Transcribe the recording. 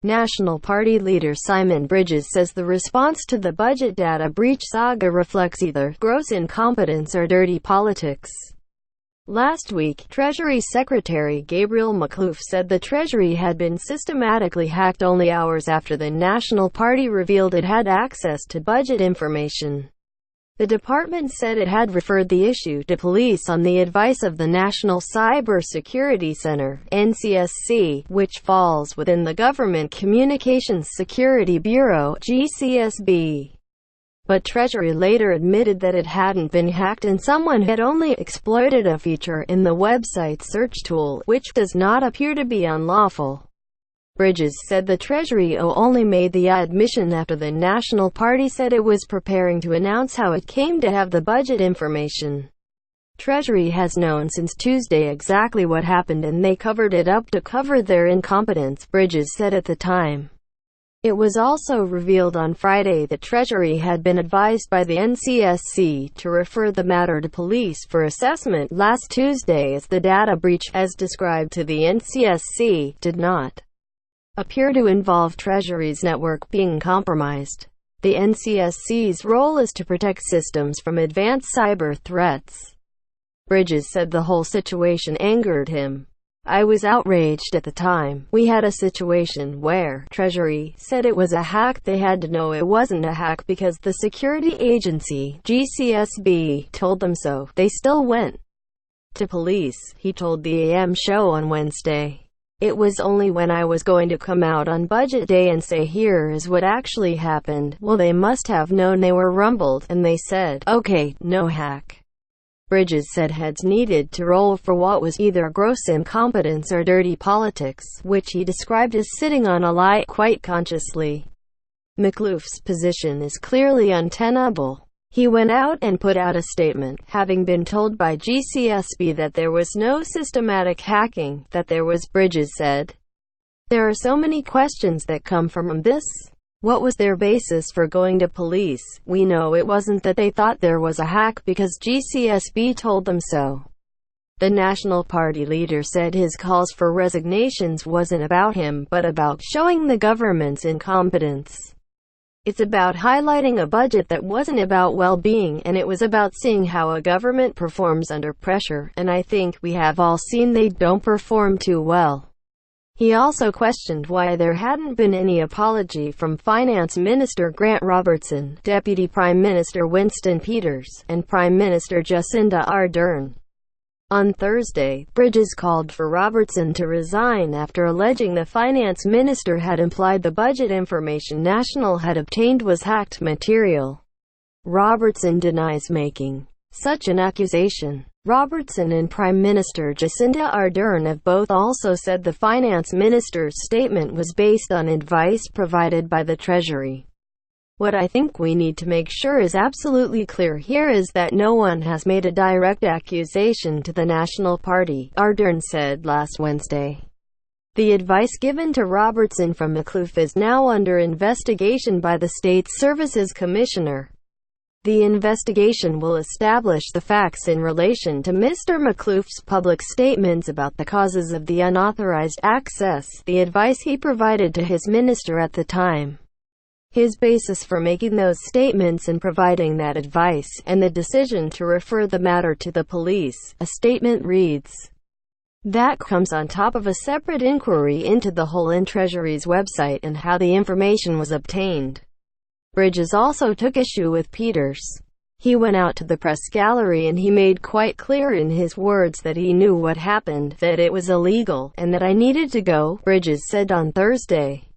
National Party leader Simon Bridges says the response to the budget data breach saga reflects either gross incompetence or dirty politics. Last week, Treasury Secretary Gabriel Makhlouf said the Treasury had been systematically hacked only hours after the National Party revealed it had access to budget information. The department said it had referred the issue to police on the advice of the National Cyber Security Center, NCSC, which falls within the Government Communications Security Bureau, GCSB. But Treasury later admitted that it hadn't been hacked and someone had only exploited a feature in the website search tool, which does not appear to be unlawful. Bridges said the Treasury only made the admission after the National Party said it was preparing to announce how it came to have the budget information. Treasury has known since Tuesday exactly what happened and they covered it up to cover their incompetence, Bridges said at the time. It was also revealed on Friday that Treasury had been advised by the NCSC to refer the matter to police for assessment last Tuesday as the data breach, as described to the NCSC, did not appear to involve Treasury's network being compromised. The NCSC's role is to protect systems from advanced cyber threats. Bridges said the whole situation angered him. I was outraged at the time. We had a situation where Treasury said it was a hack. They had to know it wasn't a hack because the security agency, GCSB, told them so. They still went to police, he told the AM show on Wednesday. It was only when I was going to come out on budget day and say here is what actually happened. Well, they must have known they were rumbled, and they said, okay, no hack. Bridges said heads needed to roll for what was either gross incompetence or dirty politics, which he described as sitting on a lie quite consciously. Makhlouf's position is clearly untenable. He went out and put out a statement, having been told by GCSB that there was no systematic hacking, that there was, Bridges said. There are so many questions that come from this. What was their basis for going to police? We know it wasn't that they thought there was a hack because GCSB told them so. The National Party leader said his calls for resignations wasn't about him, but about showing the government's incompetence. It's about highlighting a budget that wasn't about well-being, and it was about seeing how a government performs under pressure, and I think we have all seen they don't perform too well. He also questioned why there hadn't been any apology from Finance Minister Grant Robertson, Deputy Prime Minister Winston Peters, and Prime Minister Jacinda Ardern. On Thursday, Bridges called for Robertson to resign after alleging the finance minister had implied the budget information National had obtained was hacked material. Robertson denies making such an accusation. Robertson and Prime Minister Jacinda Ardern have both also said the finance minister's statement was based on advice provided by the Treasury. What I think we need to make sure is absolutely clear here is that no one has made a direct accusation to the National Party, Ardern said last Wednesday. The advice given to Robertson from Makhlouf is now under investigation by the State Services Commissioner. The investigation will establish the facts in relation to Mr. Makhlouf's public statements about the causes of the unauthorized access, the advice he provided to his minister at the time, his basis for making those statements and providing that advice, and the decision to refer the matter to the police, a statement reads. That comes on top of a separate inquiry into the hole in Treasury's website and how the information was obtained. Bridges also took issue with Peters. He went out to the press gallery and he made quite clear in his words that he knew what happened, that it was illegal, and that I needed to go, Bridges said on Thursday.